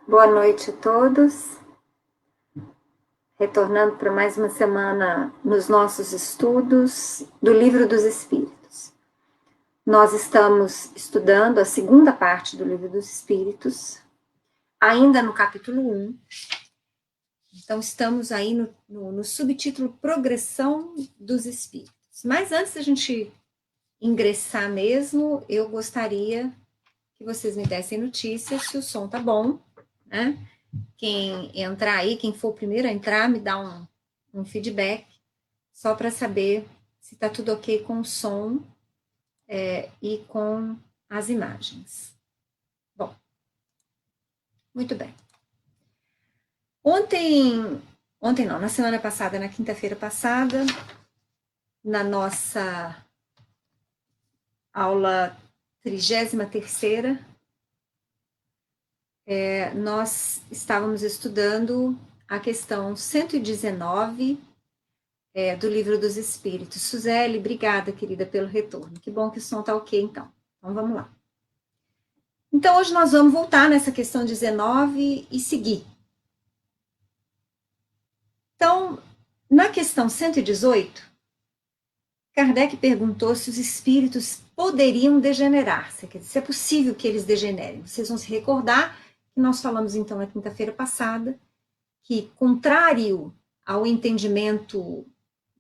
Boa noite a todos. Retornando para mais uma semana nos nossos estudos do Livro dos Espíritos. Nós estamos estudando a segunda parte do Livro dos Espíritos, ainda no capítulo 1. Então, estamos aí no subtítulo Progressão dos Espíritos. Mas antes da gente ingressar mesmo, eu gostaria que vocês me dessem notícias se o som tá bom, né? Quem entrar aí, quem for o primeiro a entrar, me dá um feedback, só para saber se está tudo ok com o som e com as imagens. Bom, muito bem. Ontem não, na semana passada, na quinta-feira passada, na nossa aula 33ª, nós estávamos estudando a questão 119 do Livro dos Espíritos. Suzele, obrigada, querida, pelo retorno. Que bom que o som está ok, então. Então, vamos lá. Então, hoje nós vamos voltar nessa questão 19 e seguir. Então, na questão 118, Kardec perguntou se os espíritos poderiam degenerar-se, quer dizer, se é possível que eles degenerem. Vocês vão se recordar que nós falamos, então, na quinta-feira passada, que, contrário ao entendimento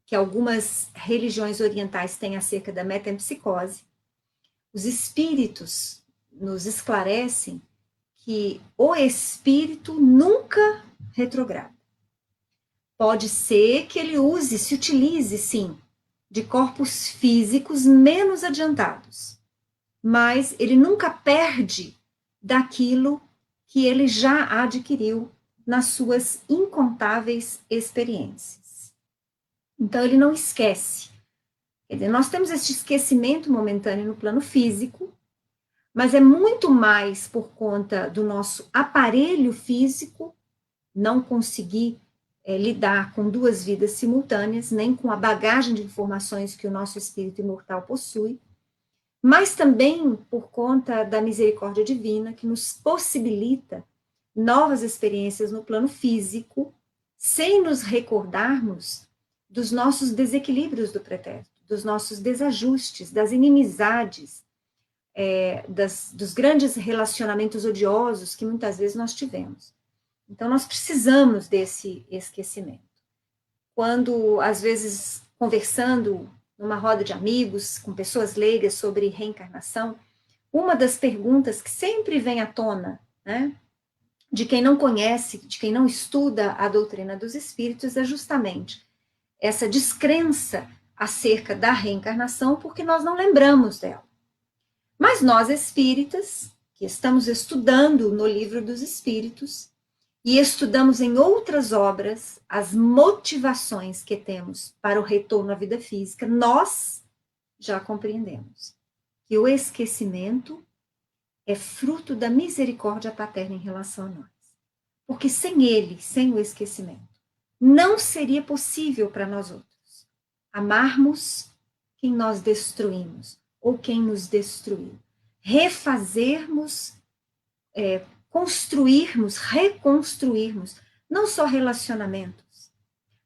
que algumas religiões orientais têm acerca da metempsicose, os espíritos nos esclarecem que o espírito nunca retrograda. Pode ser que ele se utilize, sim, de corpos físicos menos adiantados, mas ele nunca perde daquilo que ele já adquiriu nas suas incontáveis experiências. Então, ele não esquece. Quer dizer, nós temos esse esquecimento momentâneo no plano físico, mas é muito mais por conta do nosso aparelho físico não conseguir lidar com duas vidas simultâneas, nem com a bagagem de informações que o nosso espírito imortal possui, mas também por conta da misericórdia divina que nos possibilita novas experiências no plano físico, sem nos recordarmos dos nossos desequilíbrios do pretérito, dos nossos desajustes, das inimizades, dos grandes relacionamentos odiosos que muitas vezes nós tivemos. Então, nós precisamos desse esquecimento. Quando, às vezes, conversando numa roda de amigos, com pessoas leigas sobre reencarnação, uma das perguntas que sempre vem à tona, né, de quem não conhece, de quem não estuda a doutrina dos espíritos, é justamente essa descrença acerca da reencarnação, porque nós não lembramos dela. Mas nós, espíritas, que estamos estudando no Livro dos Espíritos, e estudamos em outras obras as motivações que temos para o retorno à vida física, nós já compreendemos que o esquecimento é fruto da misericórdia paterna em relação a nós. Porque sem ele, sem o esquecimento, não seria possível para nós outros amarmos quem nós destruímos ou quem nos destruiu. Refazermos, construirmos, reconstruirmos, não só relacionamentos,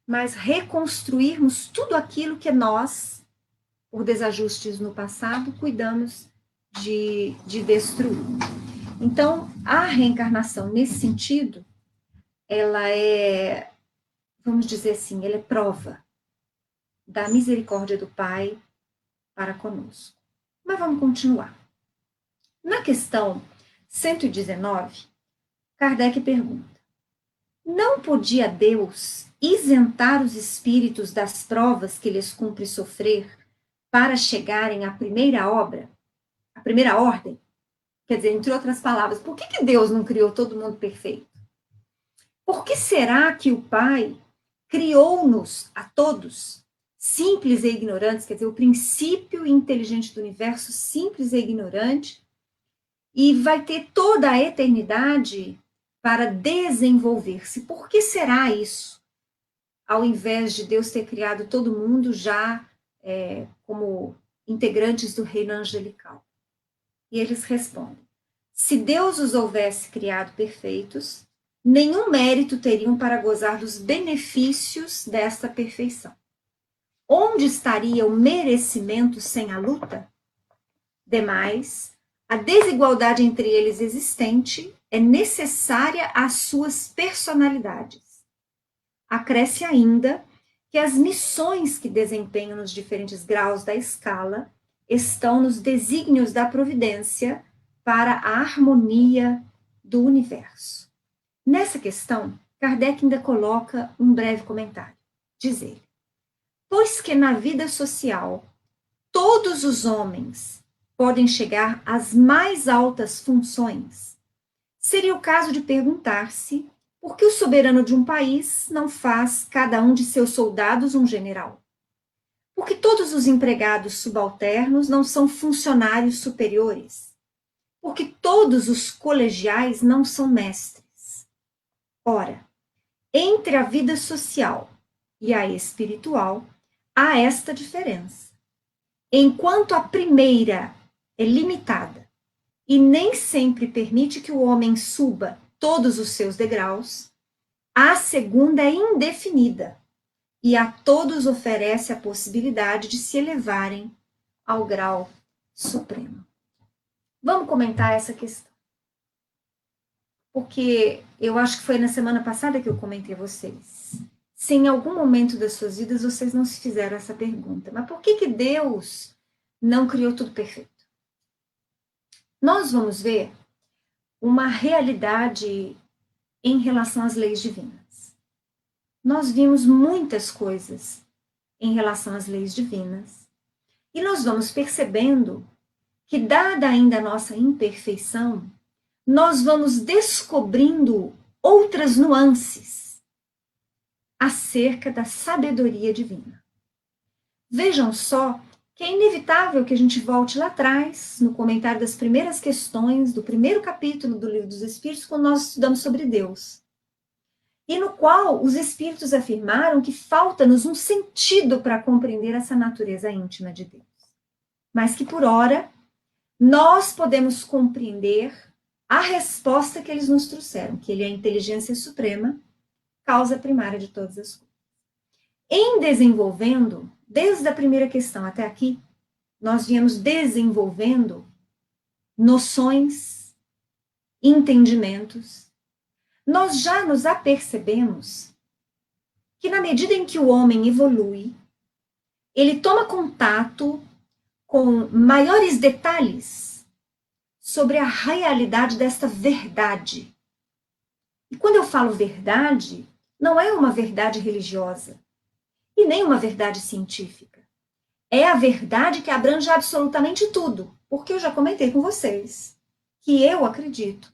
mas reconstruirmos tudo aquilo que nós, por desajustes no passado, cuidamos de destruir. Então, a reencarnação, nesse sentido, ela é, vamos dizer assim, ela é prova da misericórdia do Pai para conosco. Mas vamos continuar. Na questão 119, Kardec pergunta: não podia Deus isentar os espíritos das provas que lhes cumpre sofrer para chegarem à primeira obra, à primeira ordem? Quer dizer, entre outras palavras, por que Deus não criou todo mundo perfeito? Por que será que o Pai criou-nos a todos simples e ignorantes, quer dizer, o princípio inteligente do universo simples e ignorante, e vai ter toda a eternidade para desenvolver-se? Por que será isso? Ao invés de Deus ter criado todo mundo já como integrantes do reino angelical. E eles respondem: Se Deus os houvesse criado perfeitos, nenhum mérito teriam para gozar dos benefícios desta perfeição. Onde estaria o merecimento sem a luta? Demais, a desigualdade entre eles existente é necessária às suas personalidades. Acresce ainda que as missões que desempenham nos diferentes graus da escala estão nos desígnios da providência para a harmonia do universo. Nessa questão, Kardec ainda coloca um breve comentário. Diz ele: pois que na vida social todos os homens podem chegar às mais altas funções, seria o caso de perguntar-se por que o soberano de um país não faz cada um de seus soldados um general? Por que todos os empregados subalternos não são funcionários superiores? Por que todos os colegiais não são mestres? Ora, entre a vida social e a espiritual, há esta diferença. Enquanto a primeira é limitada e nem sempre permite que o homem suba todos os seus degraus, a segunda é indefinida e a todos oferece a possibilidade de se elevarem ao grau supremo. Vamos comentar essa questão. Porque eu acho que foi na semana passada que eu comentei a vocês. Se em algum momento das suas vidas vocês não se fizeram essa pergunta, mas por que Deus não criou tudo perfeito? Nós vamos ver uma realidade em relação às leis divinas. Nós vimos muitas coisas em relação às leis divinas e nós vamos percebendo que, dada ainda a nossa imperfeição, nós vamos descobrindo outras nuances acerca da sabedoria divina. Vejam só que é inevitável que a gente volte lá atrás, no comentário das primeiras questões do primeiro capítulo do Livro dos Espíritos, quando nós estudamos sobre Deus, e no qual os Espíritos afirmaram que falta-nos um sentido para compreender essa natureza íntima de Deus, mas que, por ora, nós podemos compreender a resposta que eles nos trouxeram, que ele é a inteligência suprema, causa primária de todas as coisas. Em desenvolvendo, desde a primeira questão até aqui, nós viemos desenvolvendo noções, entendimentos. Nós já nos apercebemos que, na medida em que o homem evolui, ele toma contato com maiores detalhes sobre a realidade desta verdade. E quando eu falo verdade, não é uma verdade religiosa e nem uma verdade científica. É a verdade que abrange absolutamente tudo, porque eu já comentei com vocês que eu acredito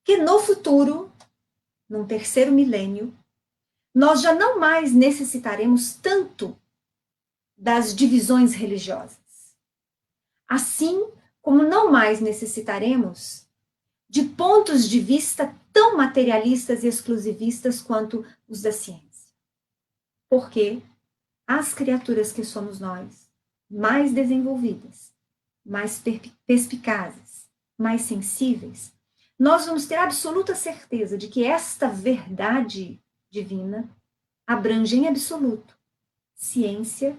que no futuro, num terceiro milênio, nós já não mais necessitaremos tanto das divisões religiosas. Assim como não mais necessitaremos de pontos de vista tão materialistas e exclusivistas quanto os da ciência. Porque as criaturas que somos nós, mais desenvolvidas, mais perspicazes, mais sensíveis, nós vamos ter absoluta certeza de que esta verdade divina abrange em absoluto ciência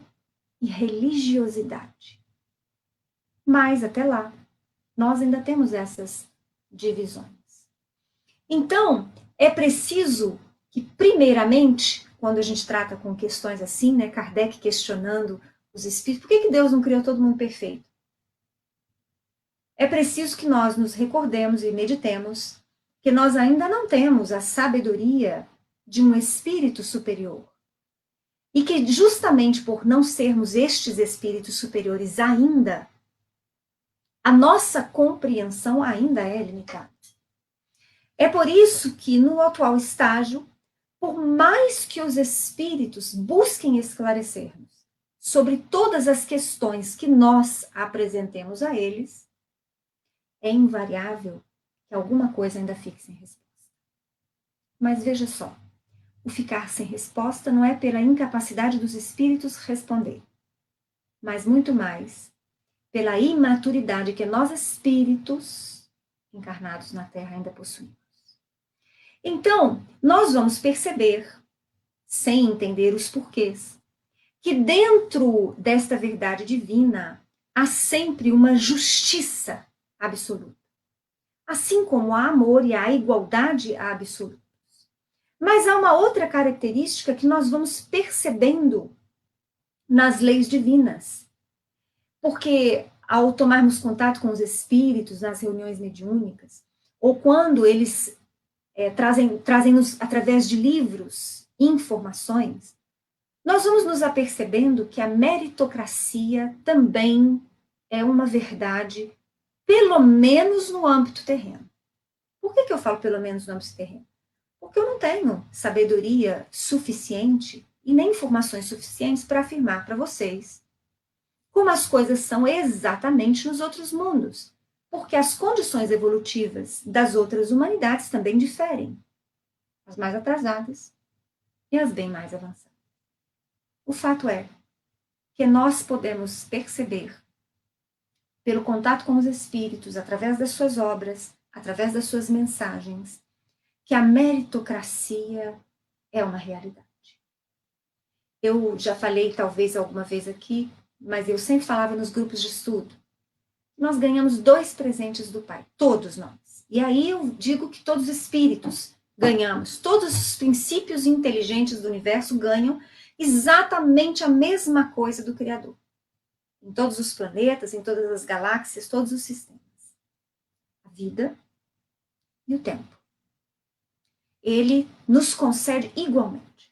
e religiosidade. Mas até lá, nós ainda temos essas divisões. Então, é preciso que, primeiramente, quando a gente trata com questões assim, né, Kardec questionando os espíritos, por que Deus não criou todo mundo perfeito? É preciso que nós nos recordemos e meditemos que nós ainda não temos a sabedoria de um espírito superior. E que justamente por não sermos estes espíritos superiores ainda, a nossa compreensão ainda é limitada. É por isso que, no atual estágio, por mais que os espíritos busquem esclarecer-nos sobre todas as questões que nós apresentemos a eles, é invariável que alguma coisa ainda fique sem resposta. Mas veja só, o ficar sem resposta não é pela incapacidade dos espíritos responder, mas muito mais pela imaturidade que nós espíritos encarnados na Terra ainda possuímos. Então, nós vamos perceber, sem entender os porquês, que dentro desta verdade divina há sempre uma justiça absoluta. Assim como há amor e há igualdade absoluta. Mas há uma outra característica que nós vamos percebendo nas leis divinas. Porque ao tomarmos contato com os espíritos nas reuniões mediúnicas, ou quando eles trazem-nos através de livros informações, nós vamos nos apercebendo que a meritocracia também é uma verdade, pelo menos no âmbito terreno. Por que eu falo pelo menos no âmbito terreno? Porque eu não tenho sabedoria suficiente e nem informações suficientes para afirmar para vocês como as coisas são exatamente nos outros mundos. Porque as condições evolutivas das outras humanidades também diferem. As mais atrasadas e as bem mais avançadas. O fato é que nós podemos perceber, pelo contato com os espíritos, através das suas obras, através das suas mensagens, que a meritocracia é uma realidade. Eu já falei talvez alguma vez aqui, mas eu sempre falava nos grupos de estudo. Nós ganhamos 2 presentes do Pai, todos nós. E aí eu digo que todos os espíritos ganhamos, todos os princípios inteligentes do universo ganham exatamente a mesma coisa do Criador. Em todos os planetas, em todas as galáxias, todos os sistemas. A vida e o tempo. Ele nos concede igualmente.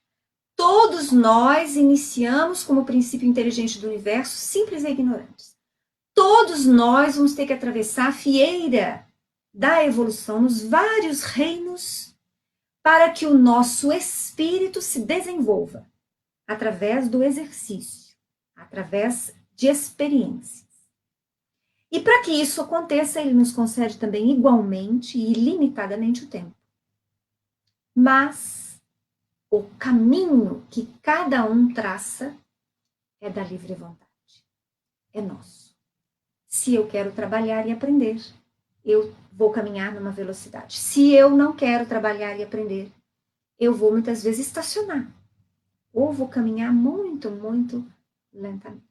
Todos nós iniciamos como princípio inteligente do universo simples e ignorantes. Todos nós vamos ter que atravessar a fieira da evolução nos vários reinos para que o nosso espírito se desenvolva através do exercício, através de experiências. E para que isso aconteça, ele nos concede também igualmente e ilimitadamente o tempo. Mas o caminho que cada um traça é da livre vontade. É nosso. Se eu quero trabalhar e aprender, eu vou caminhar numa velocidade. Se eu não quero trabalhar e aprender, eu vou muitas vezes estacionar. Ou vou caminhar muito, muito lentamente.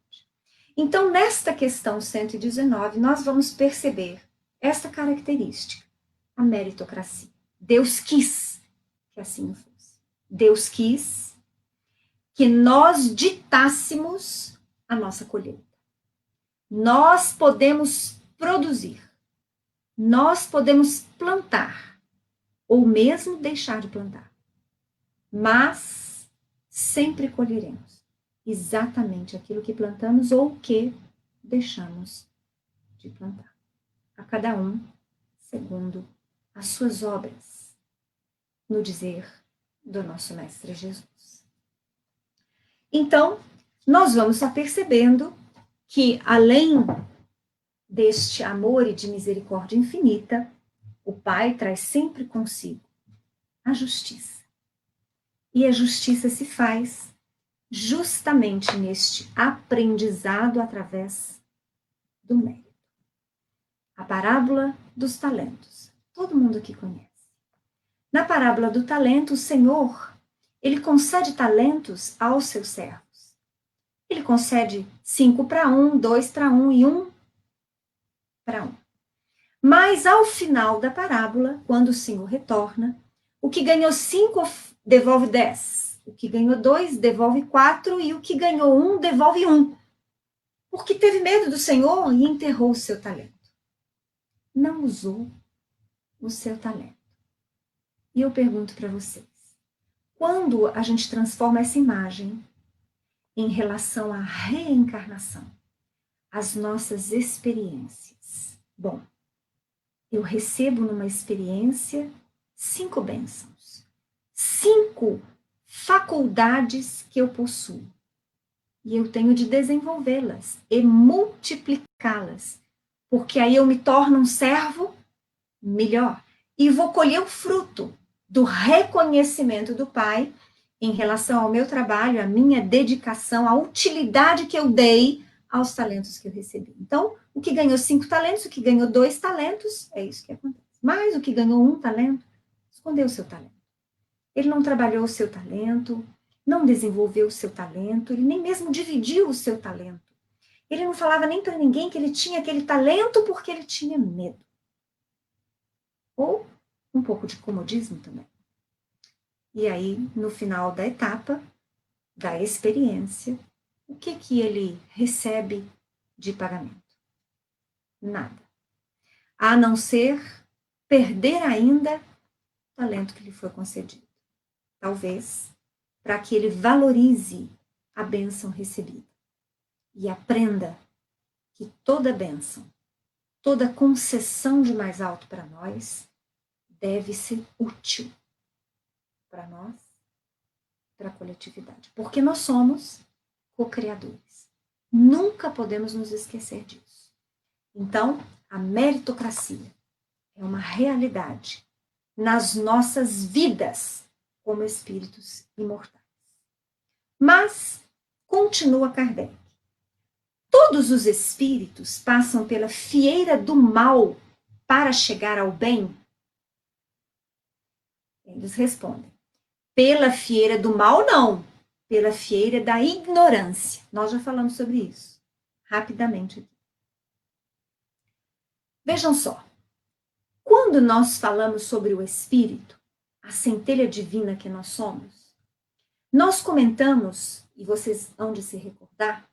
Então, nesta questão 119, nós vamos perceber esta característica, a meritocracia. Deus quis que assim fosse. Deus quis que nós ditássemos a nossa colheita. Nós podemos produzir, nós podemos plantar, ou mesmo deixar de plantar, mas sempre colheremos exatamente aquilo que plantamos ou que deixamos de plantar. A cada um, segundo as suas obras, no dizer do nosso Mestre Jesus. Então, nós vamos estar percebendo que, além deste amor e de misericórdia infinita, o Pai traz sempre consigo a justiça. E a justiça se faz justamente neste aprendizado através do mérito. A parábola dos talentos. Todo mundo aqui conhece. Na parábola do talento, o Senhor, ele concede talentos aos seus servos. Ele concede 5 para 1, 2 para 1 e 1 para 1. Mas ao final da parábola, quando o Senhor retorna, o que ganhou 5 devolve 10. O que ganhou 2 devolve 4 e o que ganhou 1 devolve 1. Porque teve medo do Senhor e enterrou o seu talento. Não usou o seu talento. E eu pergunto para vocês, quando a gente transforma essa imagem em relação à reencarnação, as nossas experiências. Bom, eu recebo numa experiência 5 bênçãos, 5 faculdades que eu possuo. E eu tenho de desenvolvê-las e multiplicá-las, porque aí eu me torno um servo melhor e vou colher o fruto do reconhecimento do Pai em relação ao meu trabalho, à minha dedicação, à utilidade que eu dei aos talentos que eu recebi. Então, O que ganhou 5 talentos, o que ganhou 2 talentos, é isso que acontece. Mas o que ganhou 1 talento, escondeu o seu talento. Ele não trabalhou o seu talento, não desenvolveu o seu talento, ele nem mesmo dividiu o seu talento. Ele não falava nem para ninguém que ele tinha aquele talento porque ele tinha medo. Ou um pouco de comodismo também. E aí, no final da etapa, da experiência, o que ele recebe de pagamento? Nada. A não ser perder ainda o talento que lhe foi concedido. Talvez para que ele valorize a bênção recebida e aprenda que toda bênção, toda concessão de mais alto para nós deve ser útil para nós, para a coletividade, porque nós somos co-criadores. Nunca podemos nos esquecer disso. Então, a meritocracia é uma realidade nas nossas vidas como espíritos imortais. Mas, continua Kardec, todos os espíritos passam pela fieira do mal para chegar ao bem? Eles respondem, pela fieira do mal, não. Pela fieira da ignorância. Nós já falamos sobre isso, rapidamente aqui. Vejam só, quando nós falamos sobre o espírito, a centelha divina que nós somos, nós comentamos, e vocês hão de se recordar,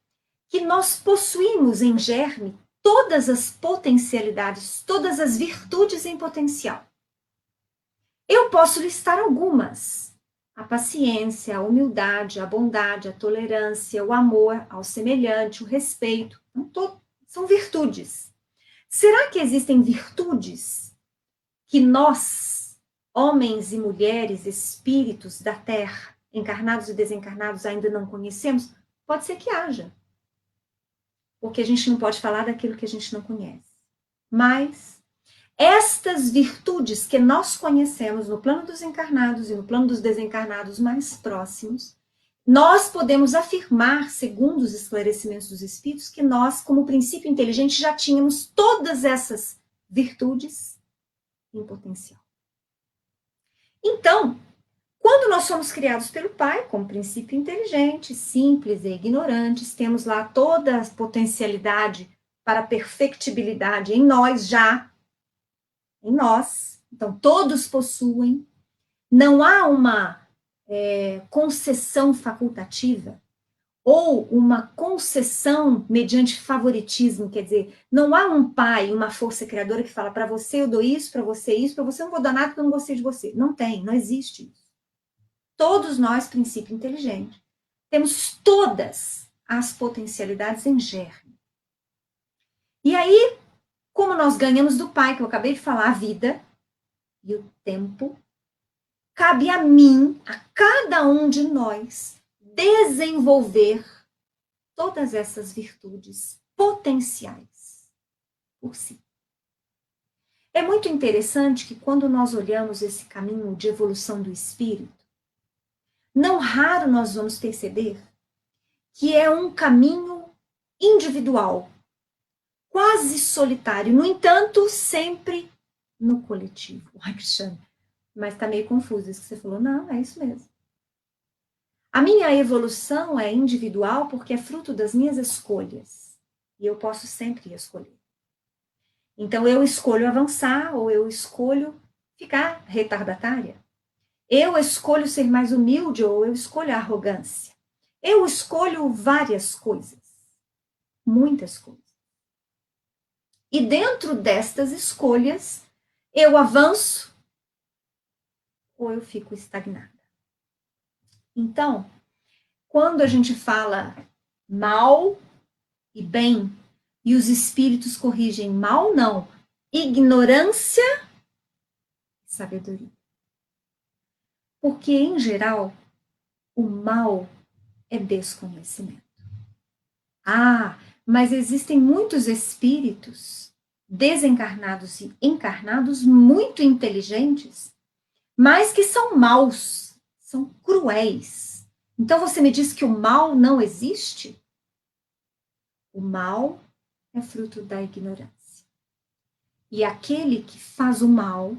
que nós possuímos em germe todas as potencialidades, todas as virtudes em potencial. Eu posso listar algumas: a paciência, a humildade, a bondade, a tolerância, o amor ao semelhante, o respeito. São virtudes. Será que existem virtudes que nós, homens e mulheres, espíritos da Terra, encarnados e desencarnados, ainda não conhecemos? Pode ser que haja. Porque a gente não pode falar daquilo que a gente não conhece. Mas estas virtudes que nós conhecemos no plano dos encarnados e no plano dos desencarnados mais próximos, nós podemos afirmar, segundo os esclarecimentos dos espíritos, que nós, como princípio inteligente, já tínhamos todas essas virtudes em potencial. Então, quando nós somos criados pelo Pai, como princípio inteligente, simples e ignorantes, temos lá toda a potencialidade para a perfectibilidade em nós já, em nós. Então, todos possuem. Não há uma concessão facultativa ou uma concessão mediante favoritismo, quer dizer, não há um pai, uma força criadora que fala para você eu dou isso, para você eu não vou dar nada porque eu não gostei de você. Não tem, não existe isso. Todos nós, princípio inteligente, temos todas as potencialidades em germe. E aí, como nós ganhamos do Pai, que eu acabei de falar, a vida e o tempo, cabe a mim, a cada um de nós, desenvolver todas essas virtudes potenciais por si. É muito interessante que quando nós olhamos esse caminho de evolução do espírito, não raro nós vamos perceber que é um caminho individual, quase solitário, no entanto, sempre no coletivo. Ai, Cristiane, mas está meio confuso isso que você falou. Não, é isso mesmo. A minha evolução é individual porque é fruto das minhas escolhas. E eu posso sempre escolher. Então, eu escolho avançar ou eu escolho ficar retardatária. Eu escolho ser mais humilde ou eu escolho a arrogância. Eu escolho várias coisas. Muitas coisas. E dentro destas escolhas, eu avanço ou eu fico estagnada. Então, quando a gente fala mal e bem, e os espíritos corrigem mal, não, ignorância e sabedoria. Porque, em geral, o mal é desconhecimento. Ah, mas existem muitos espíritos desencarnados e encarnados muito inteligentes, mas que são maus, são cruéis. Então você me diz que o mal não existe? O mal é fruto da ignorância. E aquele que faz o mal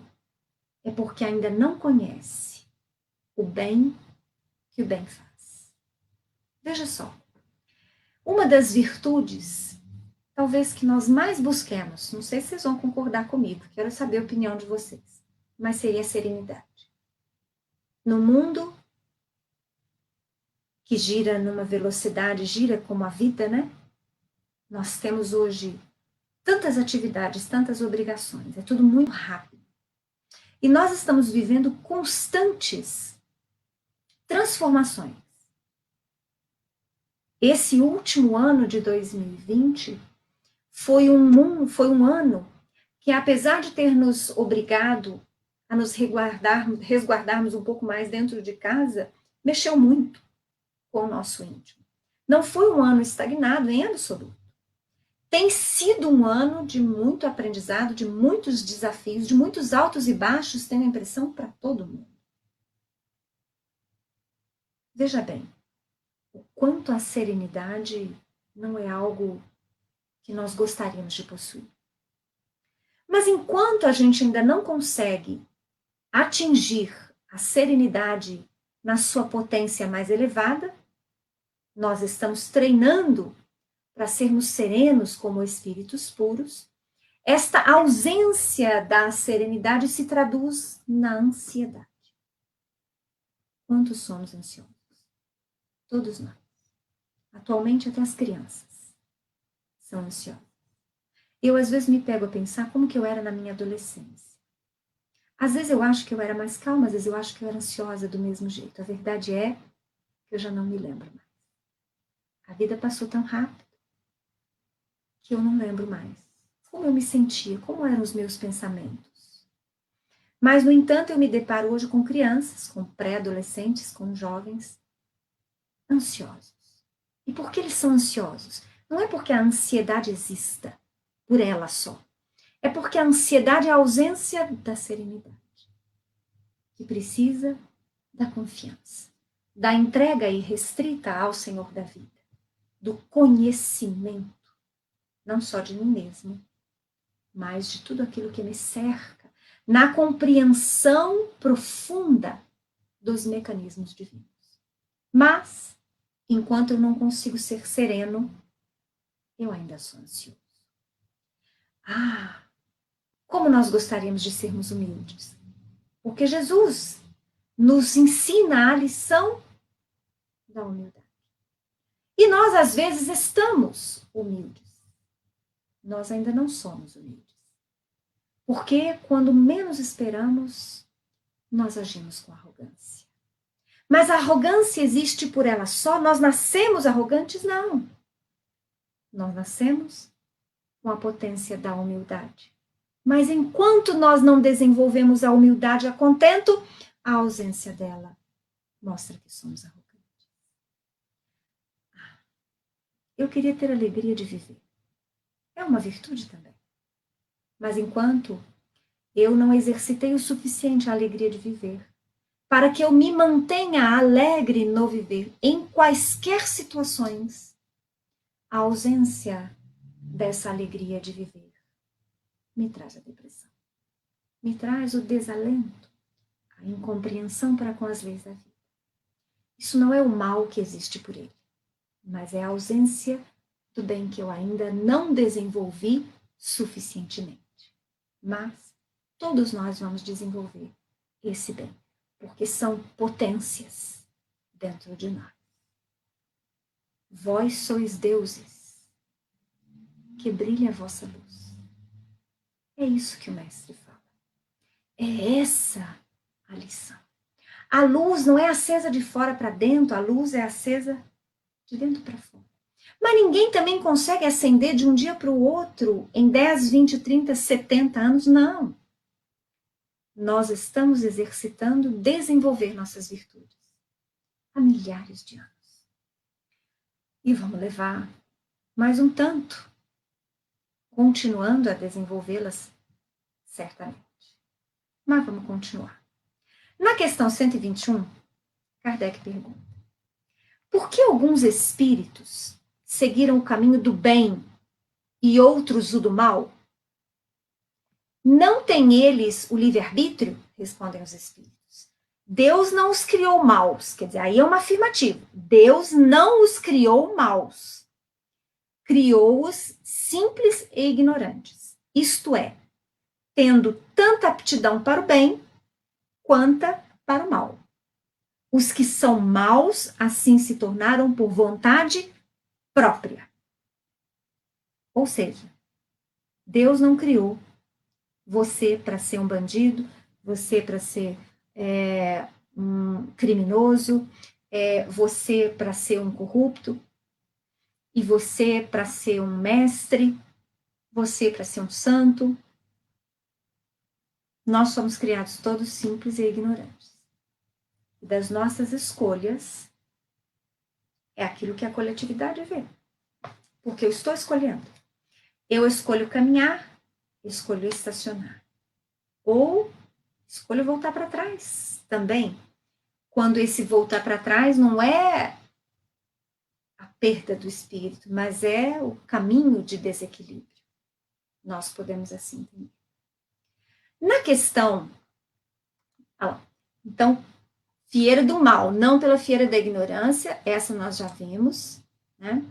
é porque ainda não conhece o bem que o bem faz. Veja só, uma das virtudes, talvez que nós mais busquemos, não sei se vocês vão concordar comigo, quero saber a opinião de vocês, mas seria a serenidade. No mundo que gira numa velocidade, gira como a vida, né? Nós temos hoje tantas atividades, tantas obrigações, é tudo muito rápido. E nós estamos vivendo constantes transformações. Esse último ano de 2020 foi um ano que, apesar de ter nos obrigado a nos resguardarmos um pouco mais dentro de casa, mexeu muito com o nosso íntimo. Não foi um ano estagnado em absoluto. Tem sido um ano de muito aprendizado, de muitos desafios, de muitos altos e baixos, tenho a impressão, para todo mundo. Veja bem, o quanto a serenidade não é algo que nós gostaríamos de possuir. Mas enquanto a gente ainda não consegue atingir a serenidade na sua potência mais elevada, nós estamos treinando para sermos serenos como espíritos puros. Esta ausência da serenidade se traduz na ansiedade. Quantos somos ansiosos? Todos nós. Atualmente até as crianças são ansiosas. Eu às vezes me pego a pensar como que eu era na minha adolescência. Às vezes eu acho que eu era mais calma, às vezes eu acho que eu era ansiosa do mesmo jeito. A verdade é que eu já não me lembro mais. A vida passou tão rápido que eu não lembro mais como eu me sentia, como eram os meus pensamentos. Mas, no entanto, eu me deparo hoje com crianças, com pré-adolescentes, com jovens ansiosos. E por que eles são ansiosos? Não é porque a ansiedade exista por ela só. É porque a ansiedade é a ausência da serenidade, que precisa da confiança, da entrega irrestrita ao Senhor da vida, do conhecimento, não só de mim mesmo, mas de tudo aquilo que me cerca, na compreensão profunda dos mecanismos divinos. Mas, enquanto eu não consigo ser sereno, eu ainda sou ansioso. Como nós gostaríamos de sermos humildes. Porque Jesus nos ensina a lição da humildade. E nós, às vezes, estamos humildes. Nós ainda não somos humildes. Porque quando menos esperamos, nós agimos com arrogância. Mas a arrogância existe por ela só? Nós nascemos arrogantes? Não. Nós nascemos com a potência da humildade. Mas enquanto nós não desenvolvemos a humildade a contento, a ausência dela mostra que somos arrogantes. Eu queria ter alegria de viver. É uma virtude também. Mas enquanto eu não exercitei o suficiente a alegria de viver, para que eu me mantenha alegre no viver, em quaisquer situações, a ausência dessa alegria de viver me traz a depressão, me traz o desalento, a incompreensão para com as leis da vida. Isso não é o mal que existe por ele, mas é a ausência do bem que eu ainda não desenvolvi suficientemente. Mas todos nós vamos desenvolver esse bem, porque são potências dentro de nós. Vós sois deuses, que brilhe a vossa luz. É isso que o mestre fala. É essa a lição. A luz não é acesa de fora para dentro, a luz é acesa de dentro para fora. Mas ninguém também consegue acender de um dia para o outro em 10, 20, 30, 70 anos, não. Nós estamos exercitando desenvolver nossas virtudes há milhares de anos. E vamos levar mais um tanto, continuando a desenvolvê-las, certamente. Mas vamos continuar. Na questão 121, Kardec pergunta: por que alguns espíritos seguiram o caminho do bem e outros o do mal? Não têm eles o livre-arbítrio? Respondem os espíritos. Deus não os criou maus. Quer dizer, aí é uma afirmativa. Deus não os criou maus. Criou-os simples e ignorantes. Isto é, tendo tanta aptidão para o bem, quanto para o mal. Os que são maus, assim se tornaram por vontade própria. Ou seja, Deus não criou você para ser um bandido, você para ser um criminoso, você para ser um corrupto, e você para ser um mestre, você para ser um santo. Nós somos criados todos simples e ignorantes. E das nossas escolhas é aquilo que a coletividade vê. Porque eu estou escolhendo. Eu escolho caminhar, escolho estacionar. Ou escolho voltar para trás também. Quando esse voltar para trás não é a perda do espírito, mas é o caminho de desequilíbrio. Nós podemos assim entender. Na questão, então, fieira do mal, não pela fieira da ignorância, essa nós já vimos, né?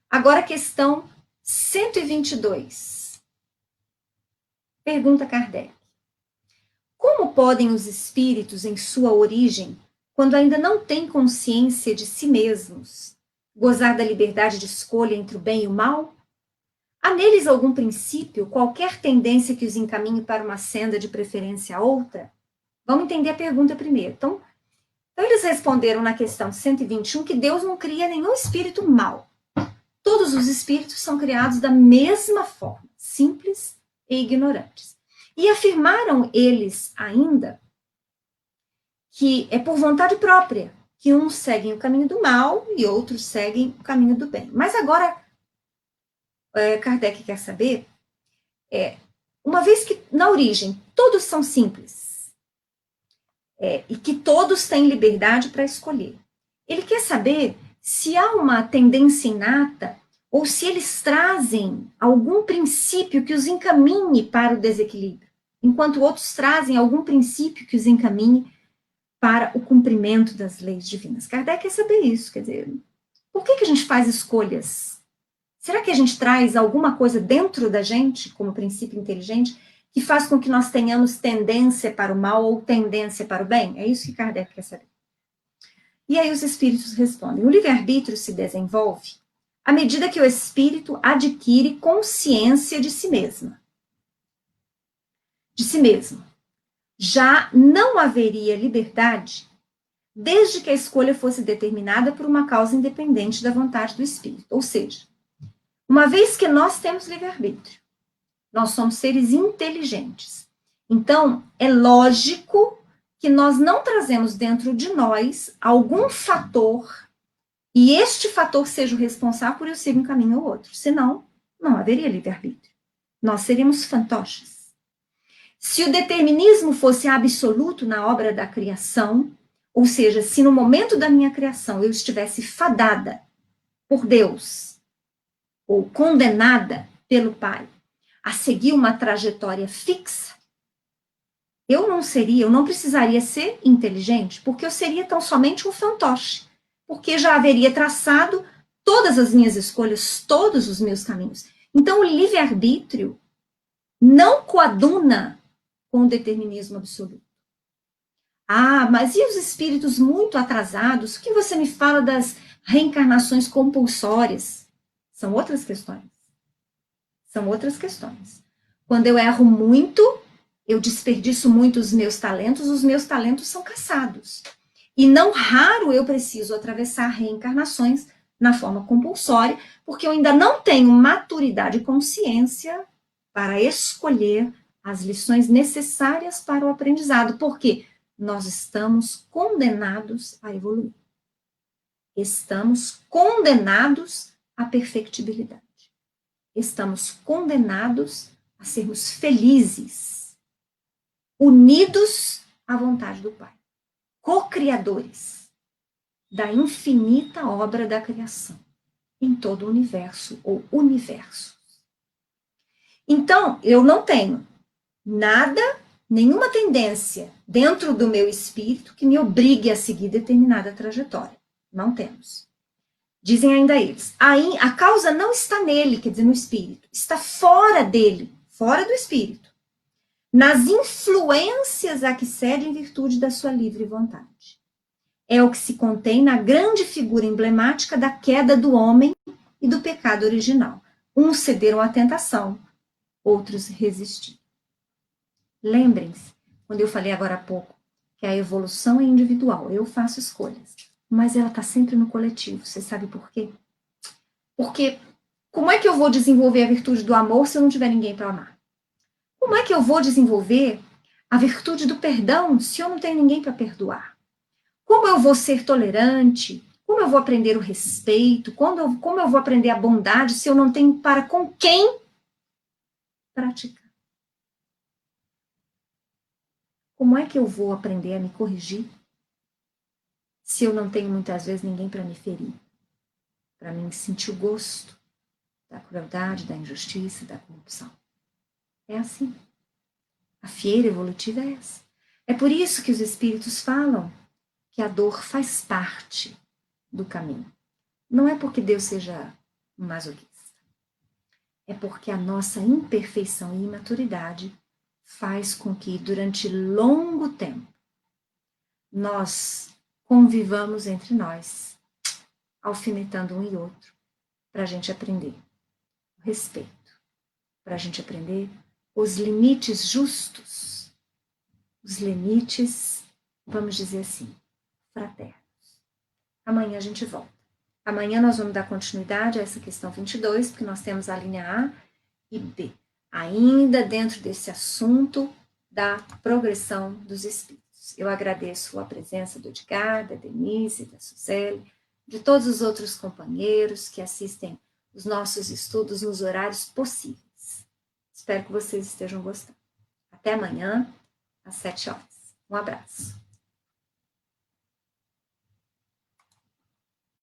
Agora, questão 122. Pergunta Kardec. Como podem os espíritos, em sua origem, quando ainda não têm consciência de si mesmos, gozar da liberdade de escolha entre o bem e o mal? Há neles algum princípio, qualquer tendência que os encaminhe para uma senda de preferência a outra? Vamos entender a pergunta primeiro. Então eles responderam na questão 121 que Deus não cria nenhum espírito mau. Todos os espíritos são criados da mesma forma, simples e ignorantes. E afirmaram eles ainda que é por vontade própria, que uns seguem o caminho do mal e outros seguem o caminho do bem. Mas agora, Kardec quer saber, uma vez que na origem todos são simples, e que todos têm liberdade para escolher, ele quer saber se há uma tendência inata ou se eles trazem algum princípio que os encaminhe para o desequilíbrio, enquanto outros trazem algum princípio que os encaminhe para o cumprimento das leis divinas. Kardec quer saber isso, quer dizer, por que a gente faz escolhas? Será que a gente traz alguma coisa dentro da gente, como princípio inteligente, que faz com que nós tenhamos tendência para o mal ou tendência para o bem? É isso que Kardec quer saber. E aí os espíritos respondem, o livre-arbítrio se desenvolve à medida que o espírito adquire consciência de si mesma. De si mesmo. Já não haveria liberdade desde que a escolha fosse determinada por uma causa independente da vontade do espírito. Ou seja, uma vez que nós temos livre-arbítrio, nós somos seres inteligentes. Então, é lógico que nós não trazemos dentro de nós algum fator e este fator seja o responsável por eu seguir um caminho ou outro. Senão, não haveria livre-arbítrio. Nós seríamos fantoches. Se o determinismo fosse absoluto na obra da criação, ou seja, se no momento da minha criação eu estivesse fadada por Deus, ou condenada pelo Pai, a seguir uma trajetória fixa, eu não precisaria ser inteligente, porque eu seria tão somente um fantoche, porque já haveria traçado todas as minhas escolhas, todos os meus caminhos. Então, o livre-arbítrio não coaduna com o determinismo absoluto. Ah, mas e os espíritos muito atrasados? O que você me fala das reencarnações compulsórias? São outras questões. São outras questões. Quando eu erro muito, eu desperdiço muito os meus talentos são caçados. E não raro eu preciso atravessar reencarnações na forma compulsória, porque eu ainda não tenho maturidade e consciência para escolher as lições necessárias para o aprendizado, porque nós estamos condenados a evoluir. Estamos condenados à perfectibilidade. Estamos condenados a sermos felizes, unidos à vontade do Pai, co-criadores da infinita obra da criação, em todo o universo ou universos. Então, eu não tenho nada, nenhuma tendência dentro do meu espírito que me obrigue a seguir determinada trajetória. Não temos. Dizem ainda eles, a causa não está nele, quer dizer, no espírito, está fora dele, fora do espírito, nas influências a que cede em virtude da sua livre vontade. É o que se contém na grande figura emblemática da queda do homem e do pecado original. Uns cederam à tentação, outros resistiram. Lembrem-se, quando eu falei agora há pouco, que a evolução é individual, eu faço escolhas, mas ela está sempre no coletivo. Você sabe por quê? Porque como é que eu vou desenvolver a virtude do amor se eu não tiver ninguém para amar? Como é que eu vou desenvolver a virtude do perdão se eu não tenho ninguém para perdoar? Como eu vou ser tolerante? Como eu vou aprender o respeito? Como eu vou aprender a bondade se eu não tenho para com quem praticar? Como é que eu vou aprender a me corrigir se eu não tenho muitas vezes ninguém para me ferir? Para mim sentir o gosto da crueldade, da injustiça, da corrupção. É assim. A fieira evolutiva é essa. É por isso que os espíritos falam que a dor faz parte do caminho. Não é porque Deus seja um masoquista. É porque a nossa imperfeição e imaturidade faz com que, durante longo tempo, nós convivamos entre nós, alfinetando um e outro, para a gente aprender o respeito, para a gente aprender os limites justos, os limites, vamos dizer assim, fraternos. Amanhã a gente volta. Amanhã nós vamos dar continuidade a essa questão 22, porque nós temos a linha A e B, ainda dentro desse assunto da progressão dos espíritos. Eu agradeço a presença do Edgar, da Denise, da Suzele, de todos os outros companheiros que assistem os nossos estudos nos horários possíveis. Espero que vocês estejam gostando. Até amanhã, às 7 horas. Um abraço.